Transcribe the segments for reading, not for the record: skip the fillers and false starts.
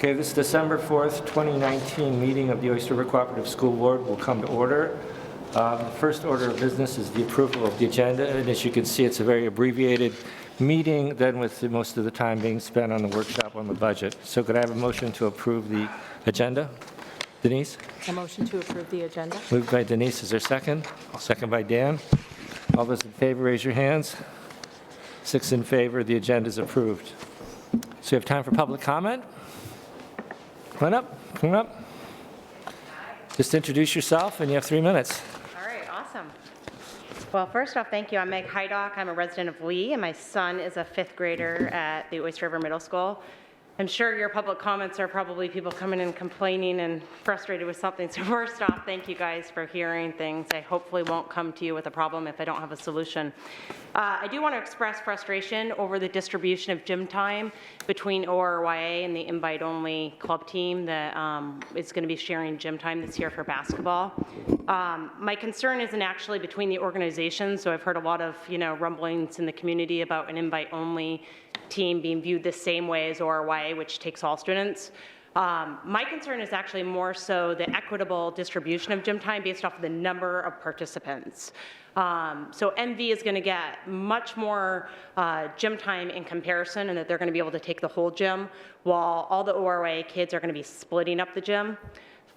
Okay, this December 4th, 2019 meeting of the Oyster River Cooperative School Board will come to order. The first order of business is the approval of the agenda, and as you can see, it's a very abbreviated meeting, then with most of the time being spent on the workshop on the budget. So could I have a motion to approve the agenda? Denise? A motion to approve the agenda. Moved by Denise, is there a second? Second by Dan. All those in favor, raise your hands. 6 in favor, the agenda is approved. So we have time for public comment. Come on up, come on up. Just introduce yourself and you have 3 minutes. All right, awesome. Well, first off, thank you. I'm Meg Hydock. I'm a resident of Lee, and my son is a 5th grader at the Oyster River Middle School. I'm sure your public comments are probably people coming in complaining and frustrated with something. So first off, thank you guys for hearing things. I hopefully won't come to you with a problem if I don't have a solution. I do want to express frustration over the distribution of gym time between ORYA and the invite-only club team that is going to be sharing gym time this year for basketball. My concern isn't actually between the organizations, so I've heard a lot of rumblings in the community about an invite-only team being viewed the same way as ORYA, which takes all students. My concern is actually more so the equitable distribution of gym time based off of the number of participants. So MV is going to get much more gym time in comparison, and that they're going to be able to take the whole gym, while all the ORYA kids are going to be splitting up the gym.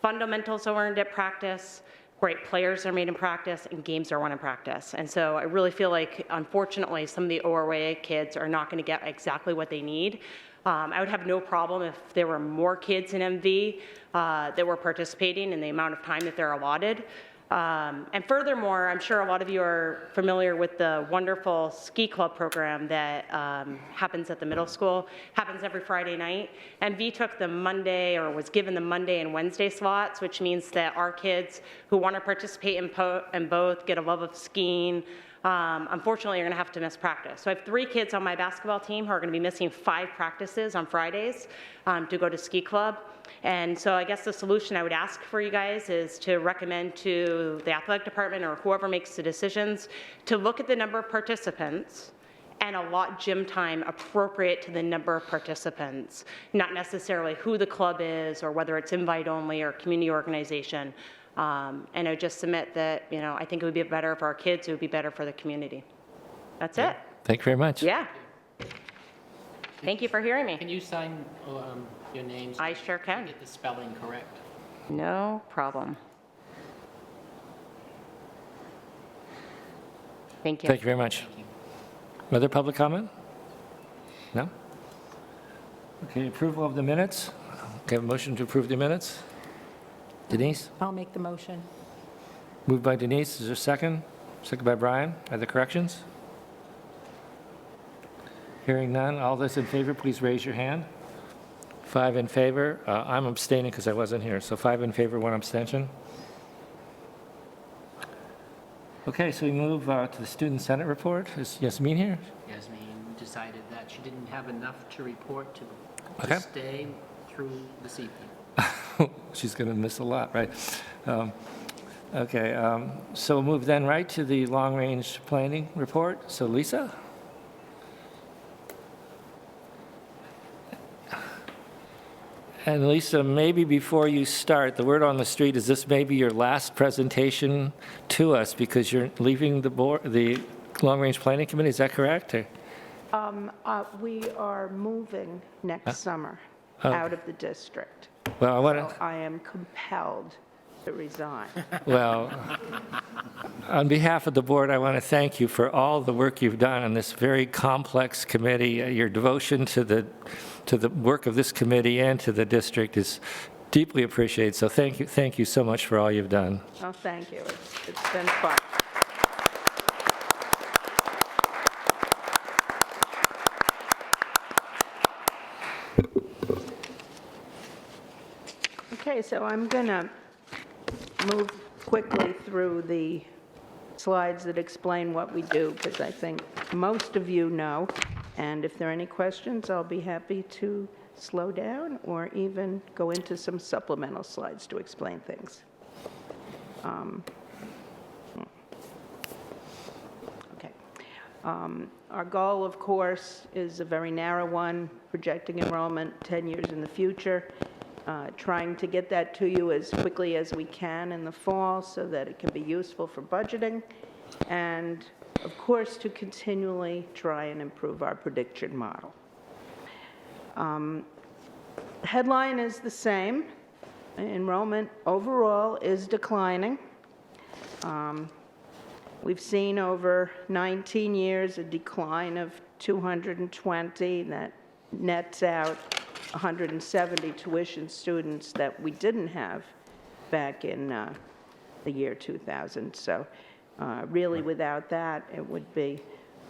Fundamentals are learned at practice. Great players are made in practice, and games are won in practice. And so I really feel like, unfortunately, some of the ORYA kids are not going to get exactly what they need. I would have no problem if there were more kids in MV that were participating in the amount of time that they're allotted. And furthermore, I'm sure a lot of you are familiar with the wonderful ski club program that happens at the middle school. Happens every Friday night. MV took the Monday, or was given the Monday and Wednesday slots, which means that our kids who want to participate in both, get a love of skiing, unfortunately, you're going to have to miss practice. So I have 3 kids on my basketball team who are going to be missing 5 practices on Fridays to go to ski club. And so I guess the solution I would ask for you guys is to recommend to the athletic department or whoever makes the decisions to look at the number of participants and allot gym time appropriate to the number of participants, not necessarily who the club is or whether it's invite only or community organization. And I would just submit that, I think it would be better for our kids, it would be better for the community. That's it. Thank you very much. Yeah. Thank you for hearing me. Can you sign your names? I sure can. Get the spelling correct. No problem. Thank you. Thank you very much. Other public comment? No? Okay, approval of the minutes. Okay, a motion to approve the minutes. Denise? I'll make the motion. Moved by Denise, is there a second? Second by Brian. Are there corrections? Hearing none, all those in favor, please raise your hand. 5 in favor. I'm abstaining because I wasn't here, so 5 in favor, 1 abstention. Okay, so we move to the Student Senate report. Is Yasmin here? Yasmin decided that she didn't have enough to report to Okay. stay through this evening. She's going to miss a lot, right? Okay, so we'll move then right to the long-range planning report. So Lisa? And Lisa, maybe before you start, the word on the street is this may be your last presentation to us because you're leaving the board, the long-range planning committee, is that correct? Or? We are moving next summer Oh. out of the district. Well, I want So I am compelled to resign. Well, on behalf of the board, I want to thank you for all the work you've done on this very complex committee. Your devotion to the work of this committee and to the district is deeply appreciated. So thank you so much for all you've done. Oh, thank you. It's been fun. Okay, so I'm going to move quickly through the slides that explain what we do, because I think most of you know, and if there are any questions, I'll be happy to slow down or even go into some supplemental slides to explain things. Okay. Our goal, of course, is a very narrow one, projecting enrollment 10 years in the future, trying to get that to you as quickly as we can in the fall so that it can be useful for budgeting, and, of course, to continually try and improve our prediction model. Headline is the same. Enrollment overall is declining. We've seen over 19 years a decline of 220. That nets out 170 tuition students that we didn't have back in the year 2000. So really without that, it would be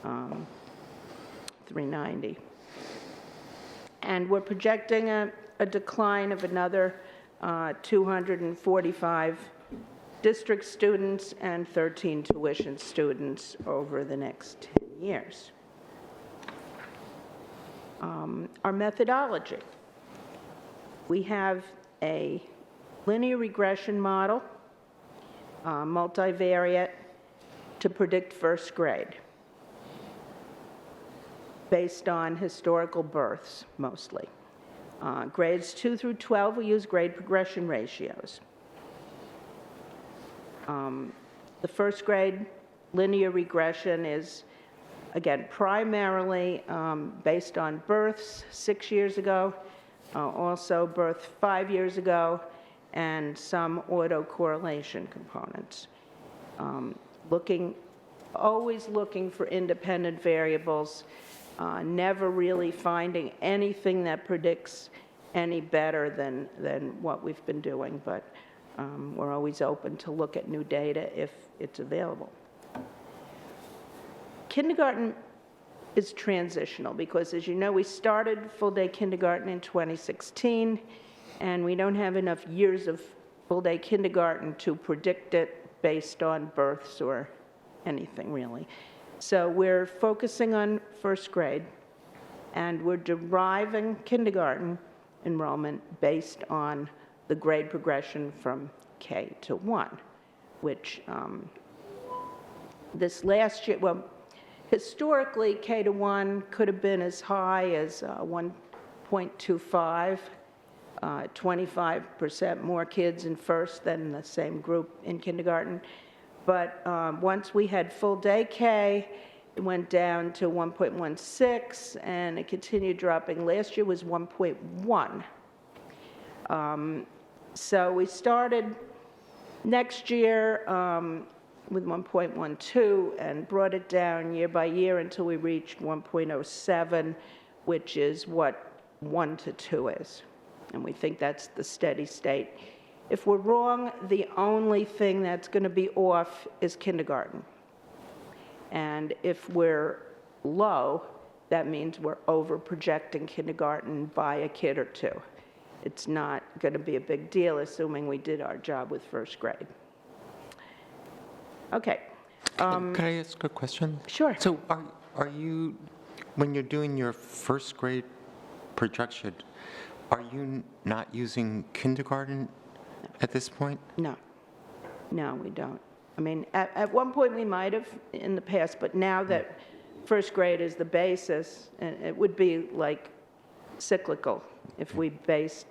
390. And we're projecting a decline of another 245 district students and 13 tuition students over the next 10 years. Our methodology. We have a linear regression model, multivariate, to predict first grade, based on historical births, mostly. Grades 2 through 12, we use grade progression ratios. The first grade linear regression is, again, primarily based on births 6 years ago, also birth 5 years ago, and some autocorrelation components. Always looking for independent variables, never really finding anything that predicts any better than what we've been doing, but we're always open to look at new data if it's available. Kindergarten is transitional because, as you know, we started full-day kindergarten in 2016, and we don't have enough years of full-day kindergarten to predict it based on births or anything, really. So we're focusing on first grade, and we're deriving kindergarten enrollment based on the grade progression from K to 1, which this last year, well, historically, K to 1 could have been as high as 1.25, 25% more kids in first than the same group in kindergarten. But once we had full day K, it went down to 1.16, and it continued dropping. Last year was 1.1. So we started next year with 1.12 and brought it down year by year until we reached 1.07, which is what 1 to 2 is. And we think that's the steady state. If we're wrong, the only thing that's going to be off is kindergarten. And if we're low, that means we're over-projecting kindergarten by a kid or two. It's not going to be a big deal, assuming we did our job with first grade. Okay. Could I ask a question? Sure. So are you, when you're doing your first grade projection, are you not using kindergarten at this point? No. No, we don't. I mean, at one point we might have in the past, but now that first grade is the basis, and it would be like cyclical if we based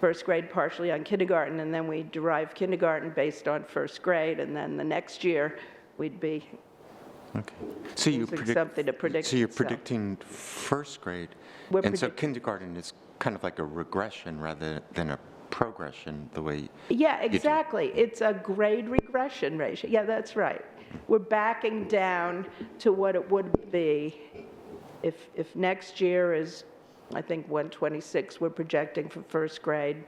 first grade partially on kindergarten, and then we derive kindergarten based on first grade, and then the next year we'd be Okay. So you using predict something to predict So you're itself. predicting first grade, We're and so predict- kindergarten is kind of like a regression rather than a progression, the way. Yeah, do. exactly. It's a grade regression ratio. Yeah, that's right. We're backing down to what it would be if next year is, I think, 126 we're projecting for first grade.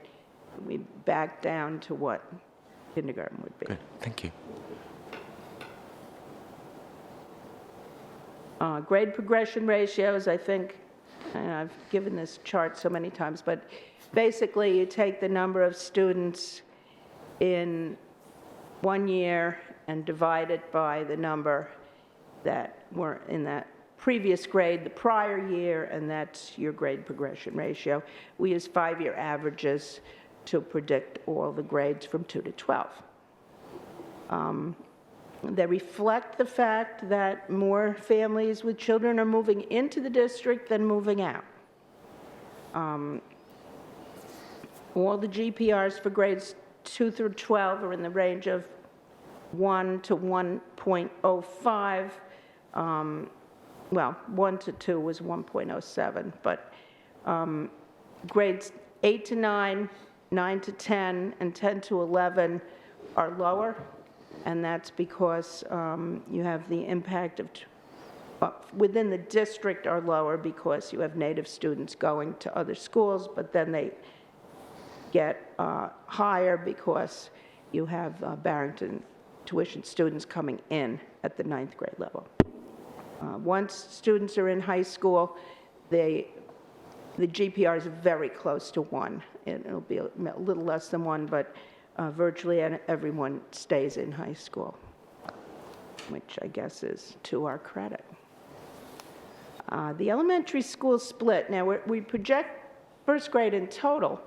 We back down to what kindergarten would be. Good, thank you. Grade progression ratios, I think, and I've given this chart so many times, but basically you take the number of students in 1 year and divide it by the number that were in that previous grade the prior year, and that's your grade progression ratio. We use 5-year averages to predict all the grades from 2 to 12. They reflect the fact that more families with children are moving into the district than moving out. All the GPRs for grades 2 through 12 are in the range of 1 to 1.05. Well, 1 to 2 was 1.07, but grades 8 to 9, 9 to 10, and 10 to 11 are lower, and that's because you have the impact of, within the district are lower because you have native students going to other schools, but then they get higher because you have Barrington tuition students coming in at the 9th grade level. Once students are in high school, the GPR is very close to 1. It'll be a little less than 1, but virtually everyone stays in high school, which I guess is to our credit. The elementary school split. Now, we project first grade in total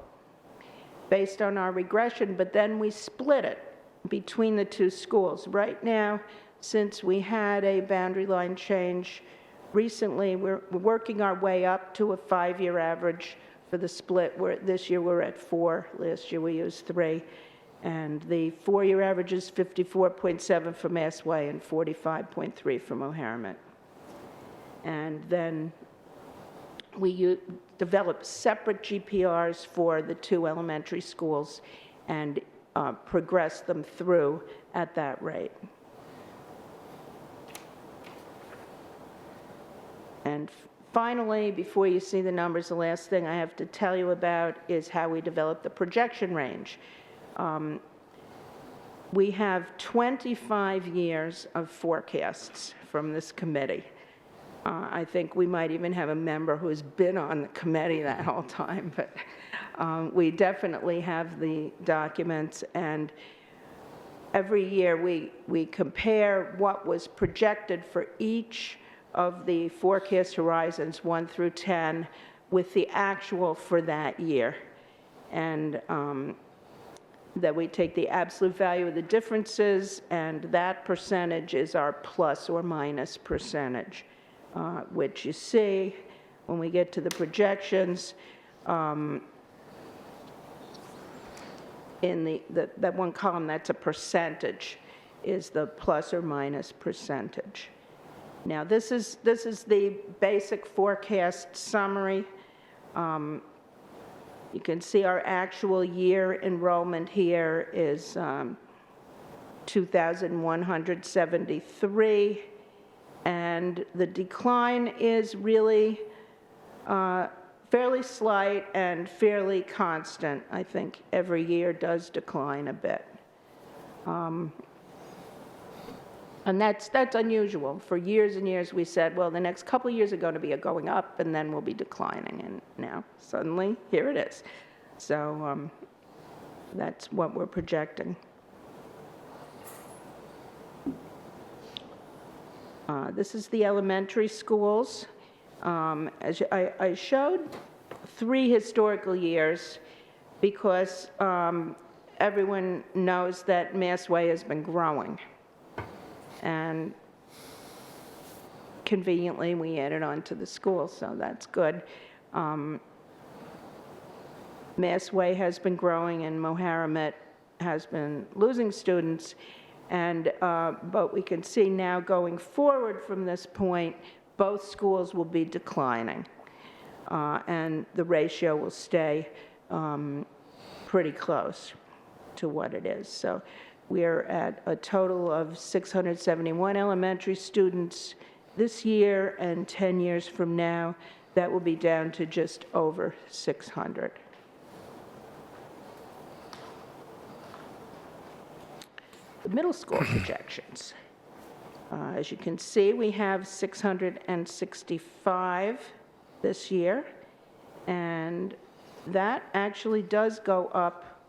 based on our regression, but then we split it between the two schools. Right now, since we had a boundary line change recently, we're working our way up to a 5-year average for the split. This year we're at 4. Last year we used 3. And the 4-year average is 54.7 for Mass Way and 45.3 for Moharmet. And then we develop separate GPRs for the 2 elementary schools and progress them through at that rate. And finally, before you see the numbers, the last thing I have to tell you about is how we develop the projection range. We have 25 years of forecasts from this committee. I think we might even have a member who's been on the committee that whole time, but we definitely have the documents, and every year we compare what was projected for each of the forecast horizons 1 through 10 with the actual for that year. And that we take the absolute value of the differences, and that percentage is our plus or minus percentage, which you see when we get to the projections. In that one column, that's a percentage, is the plus or minus percentage. Now, this is the basic forecast summary. You can see our actual year enrollment here is 2,173, and the decline is really fairly slight and fairly constant. I think every year does decline a bit. And that's unusual. For years and years we said, well, the next couple of years are going to be going up and then we'll be declining. And now suddenly here it is. So that's what we're projecting. This is the elementary schools. As I showed 3 historical years because everyone knows that Mass Way has been growing. And conveniently, we added on to the school, so that's good. Mass Way has been growing, and Moharmet has been losing students. And but we can see now going forward from this point, both schools will be declining, and the ratio will stay pretty close to what it is. So we're at a total of 671 elementary students this year, and 10 years from now, that will be down to just over 600. The middle school projections. As you can see, we have 665 this year, and that actually does go up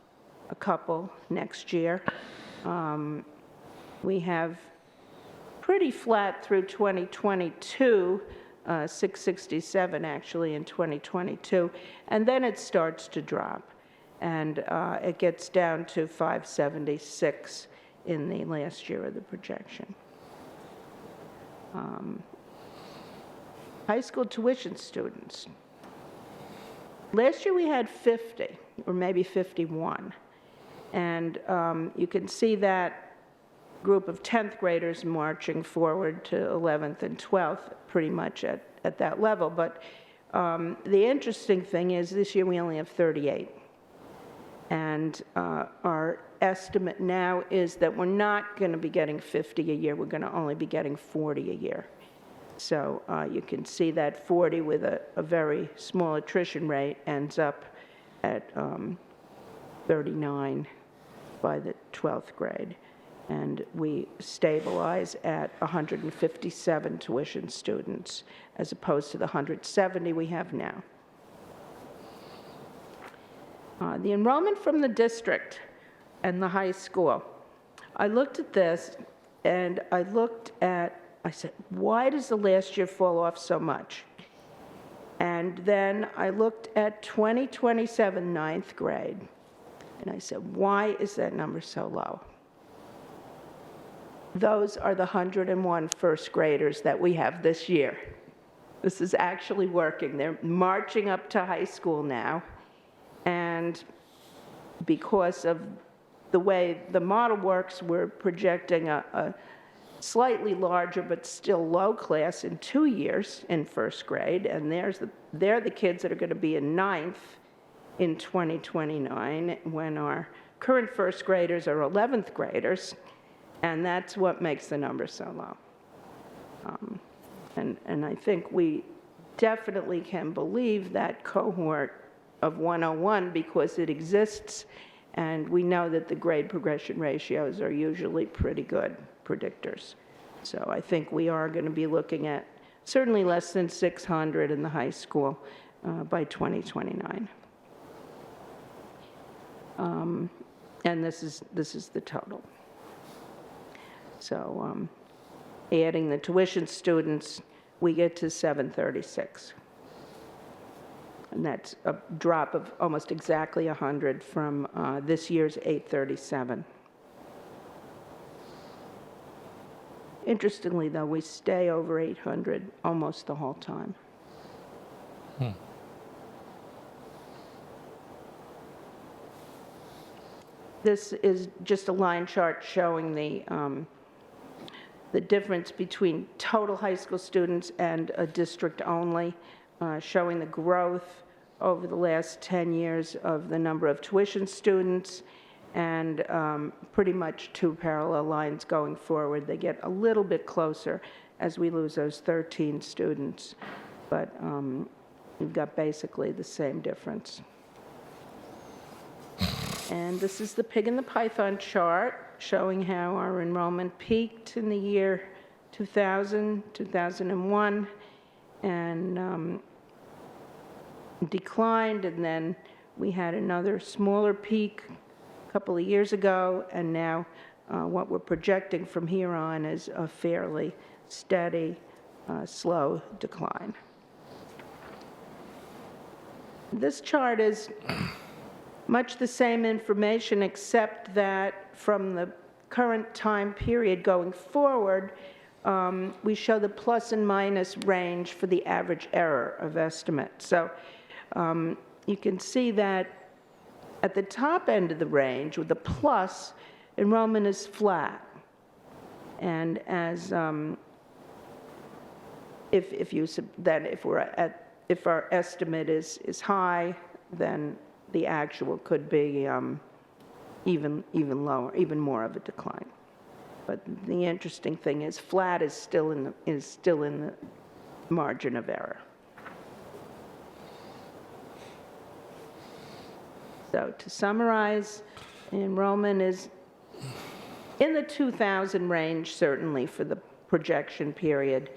a couple next year. We have pretty flat through 2022, 667 actually in 2022, and then it starts to drop, and it gets down to 576 in the last year of the projection. High school tuition students. Last year we had 50, or maybe 51. And you can see that group of 10th graders marching forward to 11th and 12th, pretty much at that level. But the interesting thing is this year we only have 38. And our estimate now is that we're not going to be getting 50 a year, we're going to only be getting 40 a year. So you can see that 40 with a very small attrition rate ends up at 39 by the 12th grade. And we stabilize at 157 tuition students as opposed to the 170 we have now. The enrollment from the district and the high school. I looked at this and I said, why does the last year fall off so much? And then I looked at 2027 ninth grade, and I said, why is that number so low? Those are the 101 first graders that we have this year. This is actually working. They're marching up to high school now, and because of the way the model works, we're projecting a slightly larger but still low class in 2 years in first grade, and they're the kids that are going to be in ninth in 2029 when our current first graders are 11th graders, and that's what makes the number so low. And I think we definitely can believe that cohort of 101 because it exists, and we know that the grade progression ratios are usually pretty good predictors. So I think we are going to be looking at certainly less than 600 in the high school by 2029. And this is the total. So adding the tuition students, we get to 736. And that's a drop of almost exactly 100 from this year's 837. Interestingly, though, we stay over 800 almost the whole time. This is just a line chart showing the difference between total high school students and a district only, showing the growth over the last 10 years of the number of tuition students, and pretty much two parallel lines going forward. They get a little bit closer as we lose those 13 students, but we've got basically the same difference. And this is the pig and the python chart showing how our enrollment peaked in the year 2000, 2001, and declined, and then we had another smaller peak a couple of years ago, and now what we're projecting from here on is a fairly steady, slow decline. This chart is much the same information, except that from the current time period going forward, we show the plus and minus range for the average error of estimate. So you can see that at the top end of the range, with the plus, enrollment is flat. And as if our estimate is high, then the actual could be even lower, even more of a decline. But the interesting thing is, flat is still in the margin of error. So to summarize, enrollment is in the 2,000 range, certainly for the projection period.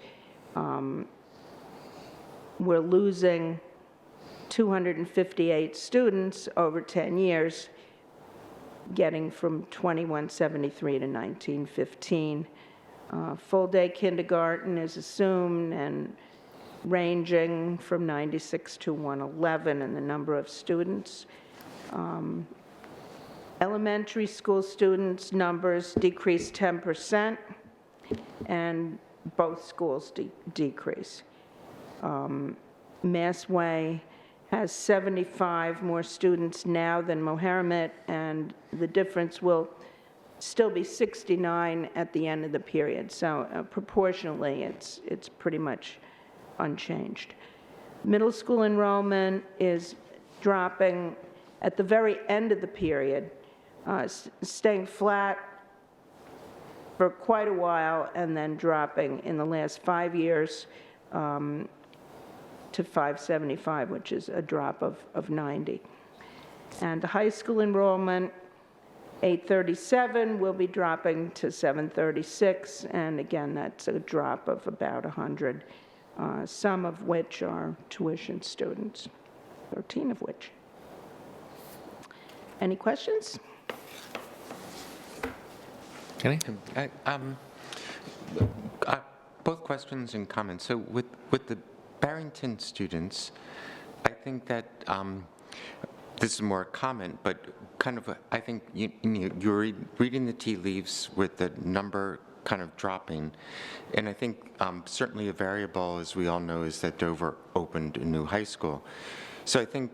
We're losing 258 students over 10 years, getting from 2173 to 1915. Full-day kindergarten is assumed and ranging from 96 to 111 in the number of students. Elementary school students' numbers decreased 10%, and both schools decrease. Massway has 75 more students now than Mohammed, and the difference will still be 69 at the end of the period. So proportionally, it's pretty much unchanged. Middle school enrollment is dropping at the very end of the period, staying flat for quite a while and then dropping in the last 5 years to 575, which is a drop of 90. And the high school enrollment, 837 will be dropping to 736, and again, that's a drop of about 100, some of which are tuition students, 13 of which. Any questions? Kenny? Both questions and comments. So with the Barrington students, I think that this is more a comment, but kind of, I think you're reading the tea leaves with the number kind of dropping. And I think certainly a variable, as we all know, is that Dover opened a new high school. So I think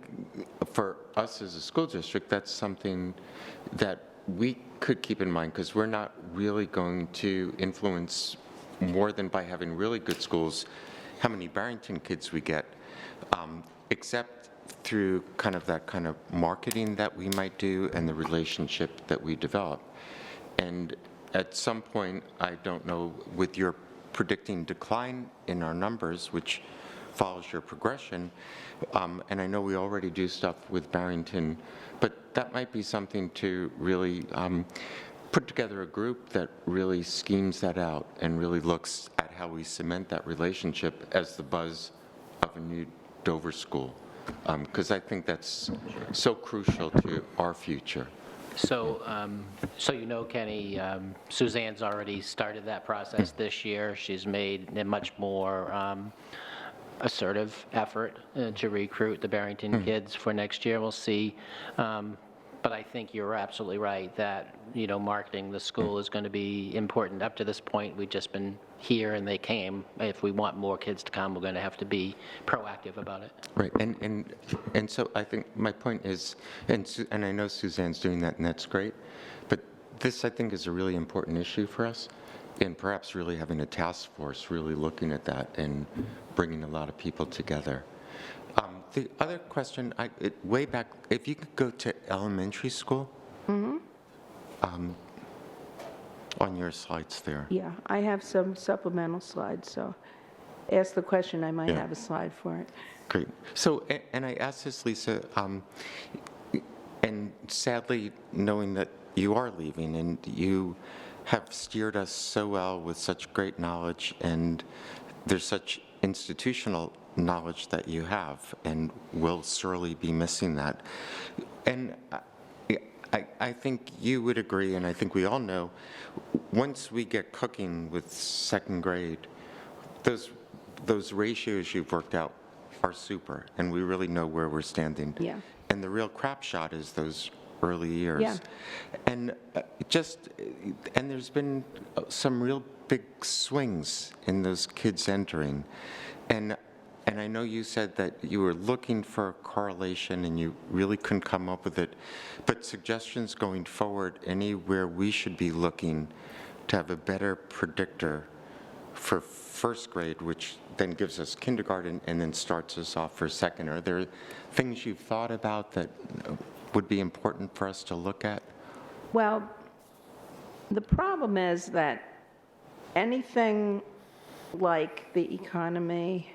for us as a school district, that's something that we could keep in mind, because we're not really going to influence more than by having really good schools how many Barrington kids we get, except through kind of that kind of marketing that we might do and the relationship that we develop. And at some point, I don't know, with your predicting decline in our numbers, which follows your progression, and I know we already do stuff with Barrington, but that might be something to really put together a group that really schemes that out and really looks at how we cement that relationship as the buzz of a new Dover school, because I think that's so crucial to our future. So, you know, Kenny, Suzanne's already started that process this year. She's made a much more assertive effort to recruit the Barrington kids for next year. We'll see. But I think you're absolutely right that, you know, marketing the school is going to be important. Up to this point, we've just been here and they came. If we want more kids to come, we're going to have to be proactive about it. Right, and so I think my point is, and I know Suzanne's doing that, and that's great, but this, I think, is a really important issue for us, and perhaps really having a task force really looking at that and bringing a lot of people together. The other question, way back, if you could go to elementary school, on your slides there. Yeah, I have some supplemental slides, so ask the question, I might have a slide for it. Great. So, and I asked this, Lisa, and sadly, knowing that you are leaving and you have steered us so well with such great knowledge, and there's such institutional knowledge that you have, and we'll surely be missing that. And I think you would agree, and I think we all know, once we get cooking with second grade, those ratios you've worked out are super, and we really know where we're standing. Yeah. And the real crap shot is those early years. Yeah. And and there's been some real big swings in those kids entering. And I know you said that you were looking for a correlation and you really couldn't come up with it, but suggestions going forward, anywhere we should be looking to have a better predictor for first grade, which then gives us kindergarten and then starts us off for second. Are there things you've thought about that would be important for us to look at? Well, the problem is that anything like the economy,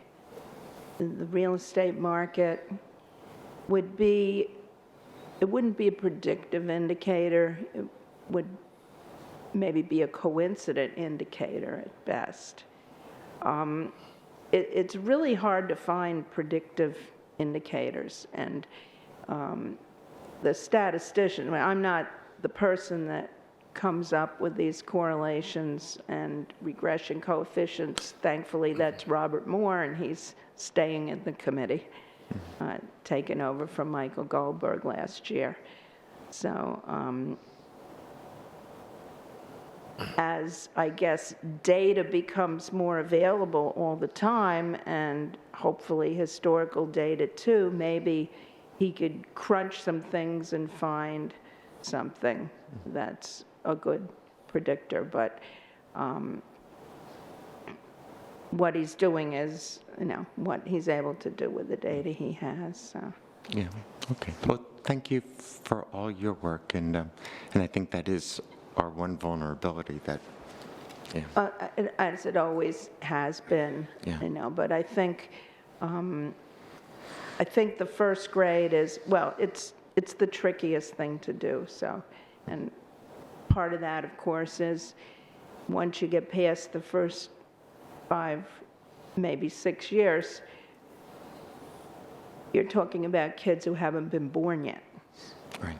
the real estate market, wouldn't be a predictive indicator. It would maybe be a coincident indicator at best. It's really hard to find predictive indicators, and the statistician, I'm not the person that comes up with these correlations and regression coefficients. Thankfully, that's Robert Moore, and he's staying in the committee, taken over from Michael Goldberg last year. So as, I guess, data becomes more available all the time, and hopefully historical data too, maybe he could crunch some things and find something that's a good predictor. But what he's doing is, what he's able to do with the data he has, so. Yeah, okay. Well, thank you for all your work, and I think that is our one vulnerability that, yeah. As it always has been, Yeah. but I think the first grade is, well, it's the trickiest thing to do, so. And part of that, of course, is once you get past the first 5, maybe 6 years, you're talking about kids who haven't been born yet. Right.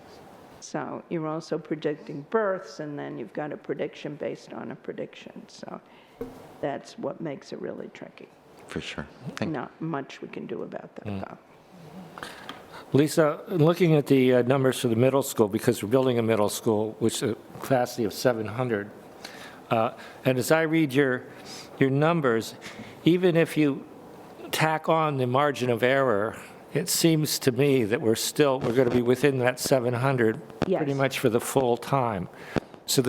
So you're also predicting births, and then you've got a prediction based on a prediction. So that's what makes it really tricky. For sure. Not much we can do about that, though. Lisa, looking at the numbers for the middle school, because we're building a middle school, which is a capacity of 700, and as I read your numbers, even if you tack on the margin of error, it seems to me that we're going to be within that 700 pretty Yes. much for the full time. So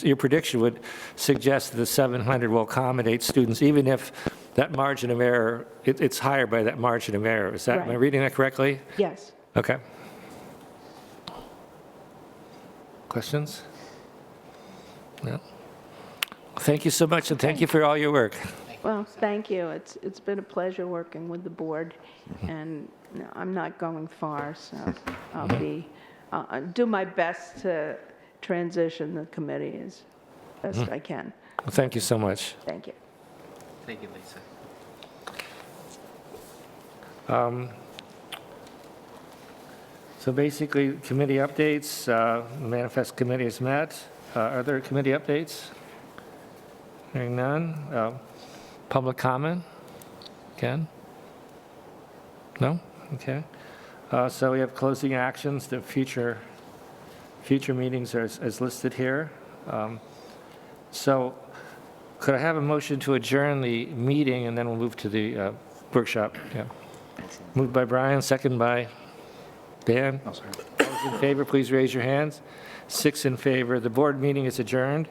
your prediction would suggest that the 700 will accommodate students, even if that margin of error, it's higher by that margin of error. Am I Right. reading that correctly? Yes. Okay. Questions? No? Thank you so much, and thank you for all your work. Well, thank you. It's been a pleasure working with the board, and I'm not going far, so I'll do my best to transition the committee as best I can. Well, thank you so much. Thank you. Thank you, Lisa. So basically, committee updates, the manifest committee is met. Are there committee updates? Hearing none. Public comment? Ken? No? Okay. So we have closing actions. The future meetings are as listed here. So could I have a motion to adjourn the meeting, and then we'll move to the workshop? Yeah. Moved by Brian, second by Dan. All those in favor, please raise your hands. 6 in favor. The board meeting is adjourned.